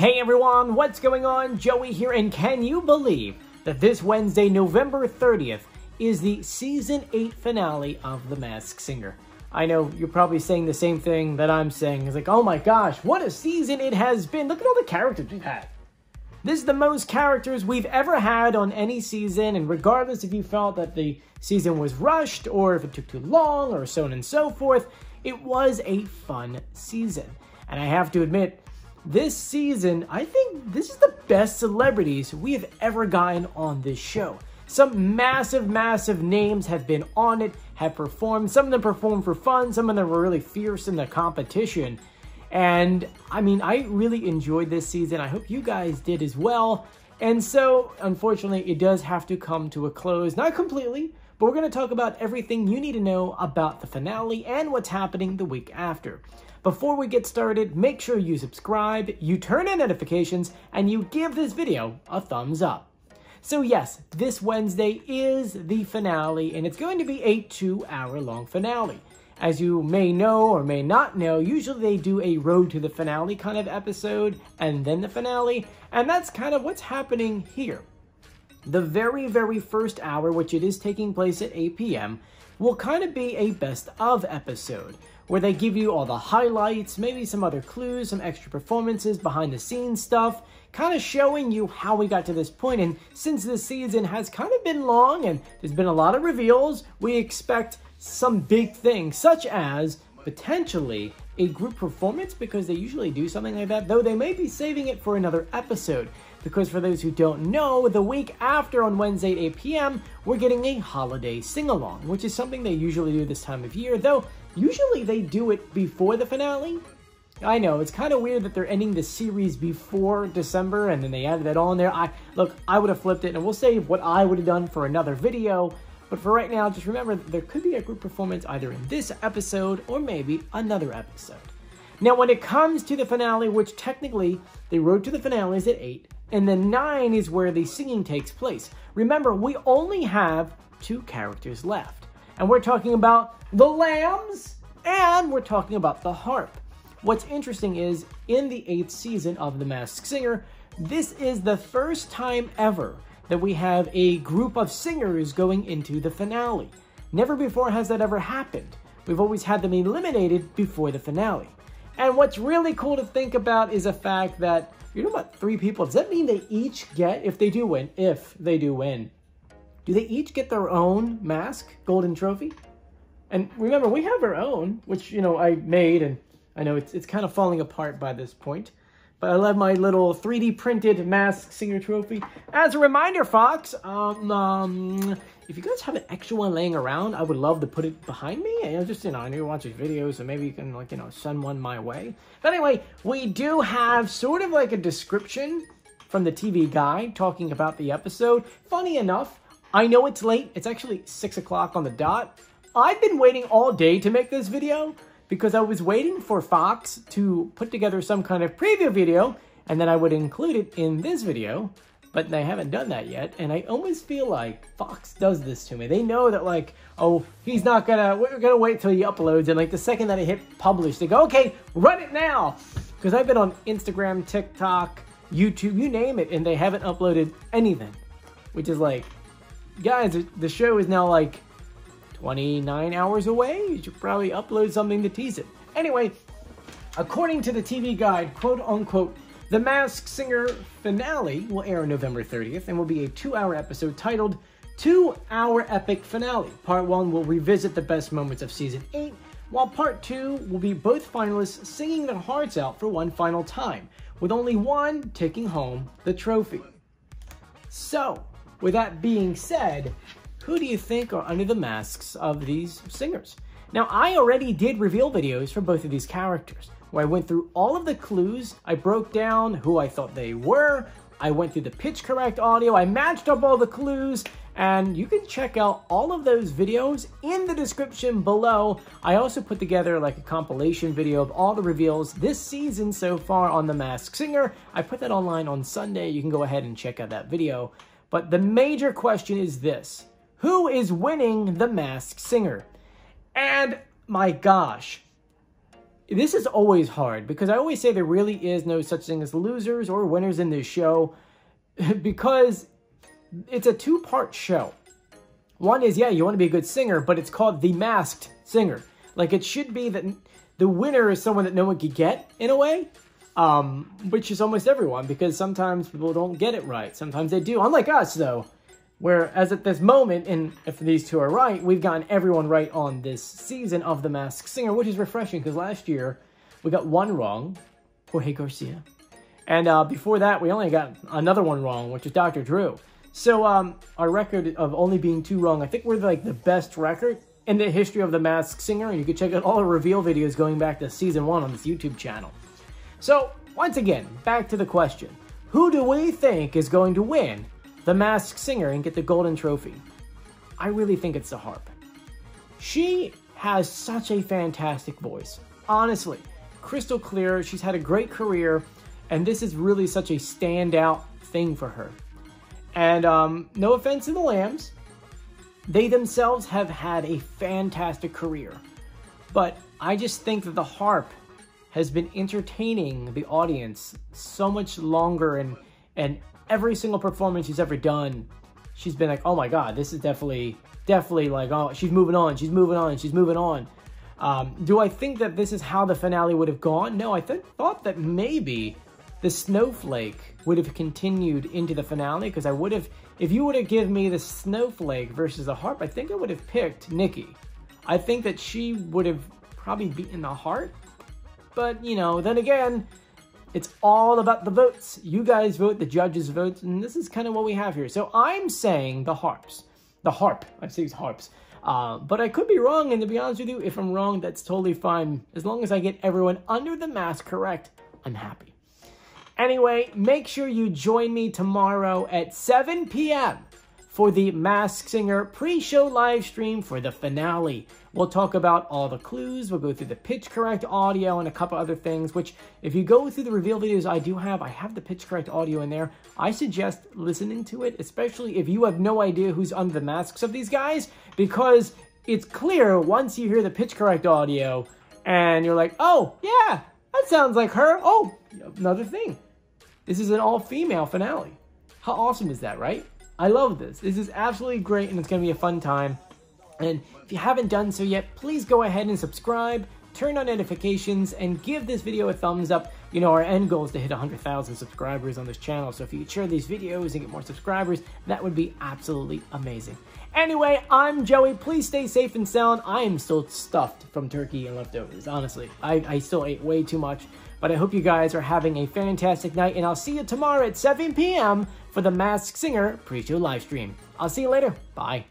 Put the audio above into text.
Hey everyone, what's going on? Joey here, and can you believe that this Wednesday, November 30th, is the Season 8 finale of The Masked Singer? I know you're probably saying the same thing that I'm saying. It's like, oh my gosh, what a season it has been. Look at all the characters we've had. This is the most characters we've ever had on any season, and regardless if you felt that the season was rushed or if it took too long or so on and so forth, it was a fun season. And I have to admit, this season, I think this is the best celebrities we have ever gotten on this show. Some massive, massive names have been on it, have performed. Some of them performed for fun. Some of them were really fierce in the competition. And, I mean, I really enjoyed this season. I hope you guys did as well. And so, unfortunately, it does have to come to a close. Not completely, but we're going to talk about everything you need to know about the finale and what's happening the week after. Before we get started, make sure you subscribe, you turn on notifications, and you give this video a thumbs up. So yes, this Wednesday is the finale, and it's going to be a 2-hour-long finale. As you may know or may not know, usually they do a road to the finale kind of episode, and then the finale, and that's kind of what's happening here. The very, very first hour, which it is taking place at 8 p.m., will kind of be a best of episode, where they give you all the highlights, maybe some other clues, some extra performances, behind the scenes stuff, kind of showing you how we got to this point. And since this season has kind of been long and there's been a lot of reveals, we expect some big things, such as potentially a group performance, because they usually do something like that, though they may be saving it for another episode. Because for those who don't know, the week after on Wednesday at 8 p.m., we're getting a holiday sing-along, which is something they usually do this time of year, though usually they do it before the finale. I know, it's kind of weird that they're ending the series before December, and then they added that on there. Look, I would have flipped it, and we'll save what I would have done for another video. But for right now, just remember there could be a group performance either in this episode or maybe another episode. Now, when it comes to the finale, which technically the road to the finale is at 8, and then 9 is where the singing takes place. Remember, we only have 2 characters left. And we're talking about the Lambs, and we're talking about the Harp. What's interesting is, in the 8th season of The Masked Singer, this is the first time ever that we have a group of singers going into the finale. Never before has that ever happened. We've always had them eliminated before the finale. And what's really cool to think about is the fact that you're talking about 3 people. Does that mean they each get, if they do win, do they each get their own mask, golden trophy? And remember, we have our own, which, you know, I made, and I know it's kind of falling apart by this point. But I love my little 3D printed Masked Singer trophy. As a reminder, Fox, if you guys have an extra one laying around, I would love to put it behind me. And just, you know, I know you watch these videos, so maybe you can, like, you know, send one my way. But anyway, we do have sort of like a description from the TV guide talking about the episode. Funny enough, I know it's late. It's actually 6 o'clock on the dot. I've been waiting all day to make this video, because I was waiting for Fox to put together some kind of preview video, and then I would include it in this video, but they haven't done that yet, and I almost feel like Fox does this to me. They know that, like, oh, we're gonna wait till he uploads, and like the second that I hit publish, they go, okay, run it now! Because I've been on Instagram, TikTok, YouTube, you name it, and they haven't uploaded anything. Which is like, guys, the show is now like 29 hours away. You should probably upload something to tease it. Anyway, according to the TV guide, quote unquote, The Masked Singer finale will air on November 30th and will be a 2-hour episode titled 2-Hour Epic Finale. Part 1 will revisit the best moments of Season 8, while Part 2 will be both finalists singing their hearts out for one final time, with only one taking home the trophy. So, with that being said, who do you think are under the masks of these singers? Now, I already did reveal videos for both of these characters, where I went through all of the clues, I broke down who I thought they were, I went through the pitch correct audio, I matched up all the clues, and you can check out all of those videos in the description below. I also put together like a compilation video of all the reveals this season so far on The Masked Singer. I put that online on Sunday. You can go ahead and check out that video. But the major question is this: who is winning The Masked Singer? And my gosh, this is always hard because I always say there really is no such thing as losers or winners in this show because it's a two-part show. One is, yeah, you want to be a good singer, but it's called The Masked Singer. Like, it should be that the winner is someone that no one could get, in a way, which is almost everyone, because sometimes people don't get it right. Sometimes they do, unlike us, though, whereas at this moment, and if these two are right, we've gotten everyone right on this season of The Masked Singer, which is refreshing, because last year, we got one wrong, Jorge Garcia, and before that, we only got another one wrong, which is Dr. Drew. So, our record of only being 2 wrong, I think we're like the best record in the history of The Masked Singer, and you can check out all the reveal videos going back to season 1 on this YouTube channel. So, once again, back to the question. Who do we think is going to win The Masked Singer and get the golden trophy? I really think it's the Harp. She has such a fantastic voice. Honestly, crystal clear, she's had a great career, and this is really such a standout thing for her. And no offense to the Lambs, they themselves have had a fantastic career. But I just think that the Harp has been entertaining the audience so much longer, and every single performance she's ever done, she's been like, oh my God, this is definitely like, oh, she's moving on. Do I think that this is how the finale would have gone? No, I thought that maybe the Snowflake would have continued into the finale, because I would have, if you would have given me the Snowflake versus the Harp, I think I would have picked Nikki. I think that she would have probably beaten the Harp, but, you know, then again, it's all about the votes. You guys vote, the judges vote, and this is kind of what we have here. So I'm saying the Harps. The Harp. I say Harps. But I could be wrong, and to be honest with you, if I'm wrong, that's totally fine. As long as I get everyone under the mask correct, I'm happy. Anyway, make sure you join me tomorrow at 7 p.m. for the Masked Singer pre-show live stream for the finale. We'll talk about all the clues, we'll go through the pitch correct audio and a couple other things, which if you go through the reveal videos I have the pitch correct audio in there. I suggest listening to it, especially if you have no idea who's under the masks of these guys, because it's clear once you hear the pitch correct audio and you're like, oh, yeah, that sounds like her. Oh, another thing. This is an all-female finale. How awesome is that, right? I love this. This is absolutely great, and it's going to be a fun time. And if you haven't done so yet, please go ahead and subscribe, turn on notifications, and give this video a thumbs up. You know, our end goal is to hit 100,000 subscribers on this channel, so if you could share these videos and get more subscribers, that would be absolutely amazing. Anyway, I'm Joey. Please stay safe and sound. I am still stuffed from turkey and leftovers, honestly. I still ate way too much. But I hope you guys are having a fantastic night, and I'll see you tomorrow at 7 p.m. for the Masked Singer pre-show live stream. I'll see you later. Bye.